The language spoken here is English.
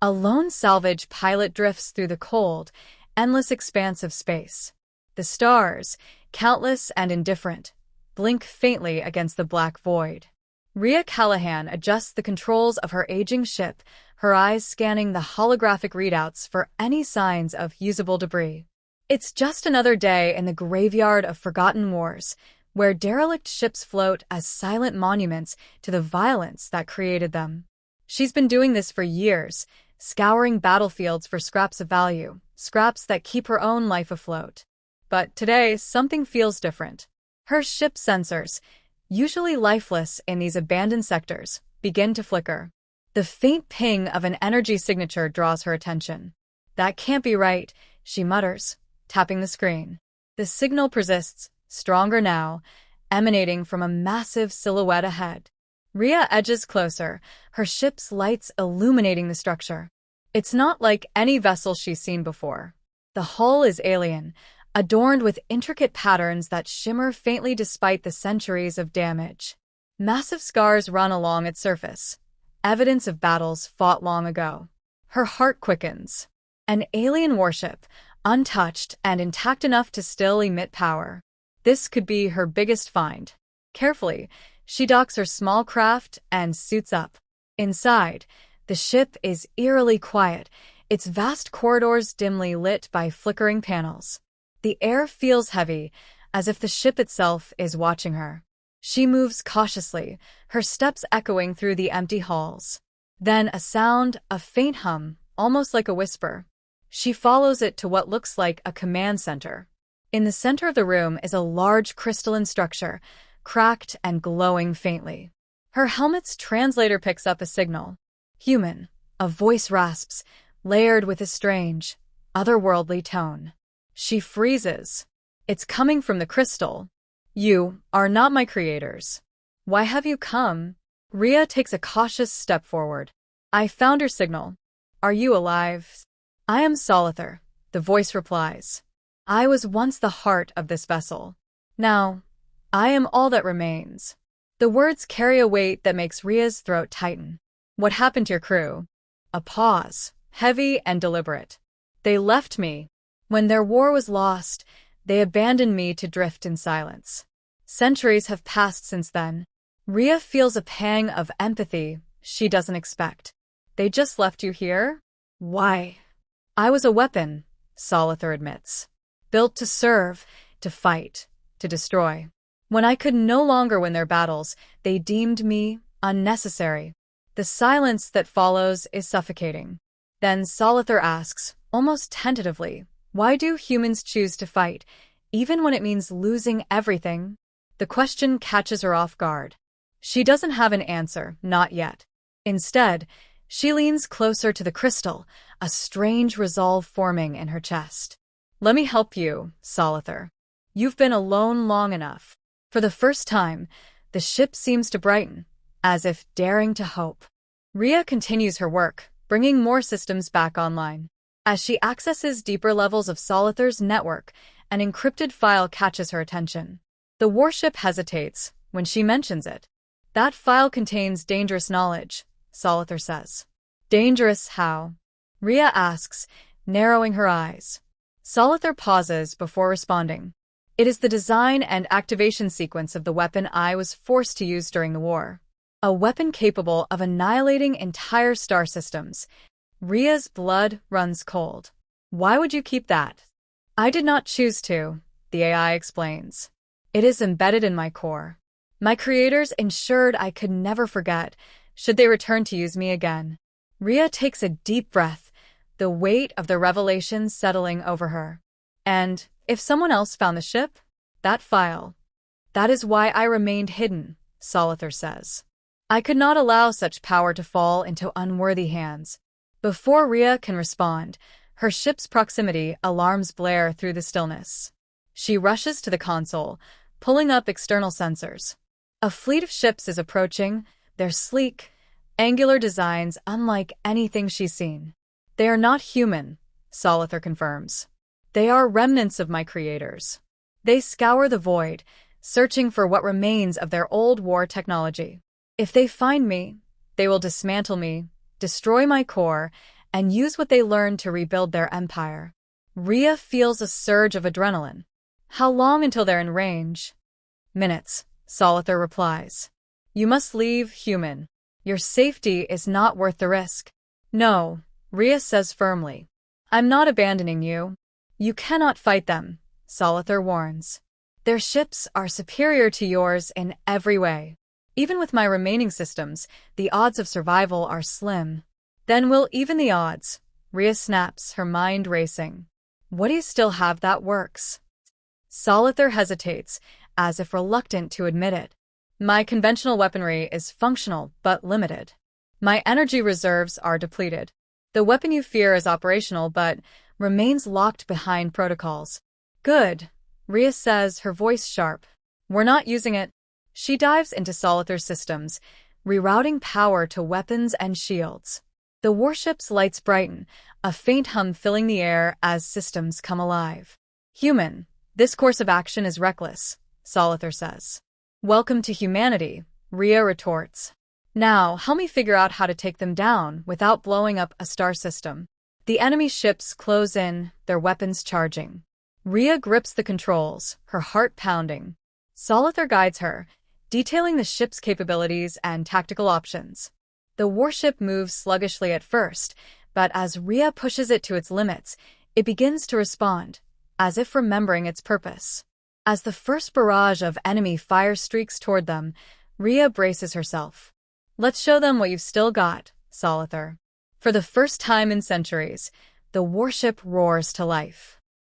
A lone salvage pilot drifts through the cold, endless expanse of space. The stars, countless and indifferent, blink faintly against the black void. Rhea Callahan adjusts the controls of her aging ship, her eyes scanning the holographic readouts for any signs of usable debris. It's just another day in the graveyard of forgotten wars, where derelict ships float as silent monuments to the violence that created them. She's been doing this for years, scouring battlefields for scraps of value, scraps that keep her own life afloat. But today, something feels different. Her ship sensors, usually lifeless in these abandoned sectors, begin to flicker. The faint ping of an energy signature draws her attention. "That can't be right," she mutters, tapping the screen. The signal persists, stronger now, emanating from a massive silhouette ahead. Rhea edges closer, her ship's lights illuminating the structure. It's not like any vessel she's seen before. The hull is alien, adorned with intricate patterns that shimmer faintly despite the centuries of damage. Massive scars run along its surface, evidence of battles fought long ago. Her heart quickens. An alien warship, untouched and intact enough to still emit power. This could be her biggest find. Carefully, she docks her small craft and suits up. Inside, the ship is eerily quiet, its vast corridors dimly lit by flickering panels. The air feels heavy, as if the ship itself is watching her. She moves cautiously, her steps echoing through the empty halls. Then a sound, a faint hum, almost like a whisper. She follows it to what looks like a command center. In the center of the room is a large crystalline structure, cracked and glowing faintly. Her helmet's translator picks up a signal. Human, a voice rasps, layered with a strange, otherworldly tone. She freezes. It's coming from the crystal. "You are not my creators. Why have you come?" Rhea takes a cautious step forward. "I found your signal. Are you alive?" "I am Solithar," the voice replies. "I was once the heart of this vessel. Now, I am all that remains." The words carry a weight that makes Rhea's throat tighten. "What happened to your crew?" A pause, heavy and deliberate. "They left me. When their war was lost, they abandoned me to drift in silence. Centuries have passed since then." Rhea feels a pang of empathy she doesn't expect. "They just left you here? Why?" "I was a weapon," Solithar admits. "Built to serve, to fight, to destroy. When I could no longer win their battles, they deemed me unnecessary." The silence that follows is suffocating. Then Solithar asks, almost tentatively, "Why do humans choose to fight, even when it means losing everything?" The question catches her off guard. She doesn't have an answer, not yet. Instead, she leans closer to the crystal, a strange resolve forming in her chest. "Let me help you, Solithar. You've been alone long enough." For the first time, the ship seems to brighten, as if daring to hope. Rhea continues her work, bringing more systems back online. As she accesses deeper levels of Solithar's network, an encrypted file catches her attention. The warship hesitates when she mentions it. "That file contains dangerous knowledge," Solithar says. "Dangerous how?" Rhea asks, narrowing her eyes. Solithar pauses before responding. "It is the design and activation sequence of the weapon I was forced to use during the war. A weapon capable of annihilating entire star systems." Rhea's blood runs cold. "Why would you keep that?" "I did not choose to," the AI explains. "It is embedded in my core. My creators ensured I could never forget, should they return to use me again." Rhea takes a deep breath, the weight of the revelation settling over her. "And if someone else found the ship? That file?" "That is why I remained hidden," Solithar says. "I could not allow such power to fall into unworthy hands." Before Rhea can respond, her ship's proximity alarms blare through the stillness. She rushes to the console, pulling up external sensors. A fleet of ships is approaching, their sleek, angular designs unlike anything she's seen. "They are not human," Solithar confirms. "They are remnants of my creators. They scour the void, searching for what remains of their old war technology. If they find me, they will dismantle me, destroy my core, and use what they learned to rebuild their empire. Rhea feels a surge of adrenaline. How long until they're in range? Minutes, Solithar replies. You must leave, human. Your safety is not worth the risk. No, Rhea says firmly. I'm not abandoning you. You cannot fight them, Solithar warns. Their ships are superior to yours in every way. Even with my remaining systems, the odds of survival are slim. Then we'll even the odds, Rhea snaps, her mind racing. What do you still have that works? Solithar hesitates, as if reluctant to admit it. My conventional weaponry is functional but limited. My energy reserves are depleted. The weapon you fear is operational but remains locked behind protocols. Good, Rhea says, her voice sharp. We're not using it. She dives into Solithar's systems, rerouting power to weapons and shields. The warship's lights brighten, a faint hum filling the air as systems come alive. Human, this course of action is reckless, Solithar says. Welcome to humanity, Rhea retorts. Now, help me figure out how to take them down without blowing up a star system. The enemy ships close in, their weapons charging. Rhea grips the controls, her heart pounding. Solithar guides her, detailing the ship's capabilities and tactical options. The warship moves sluggishly at first, but as Rhea pushes it to its limits, it begins to respond, as if remembering its purpose. As the first barrage of enemy fire streaks toward them, Rhea braces herself. Let's show them what you've still got, Solithar. For the first time in centuries, the warship roars to life.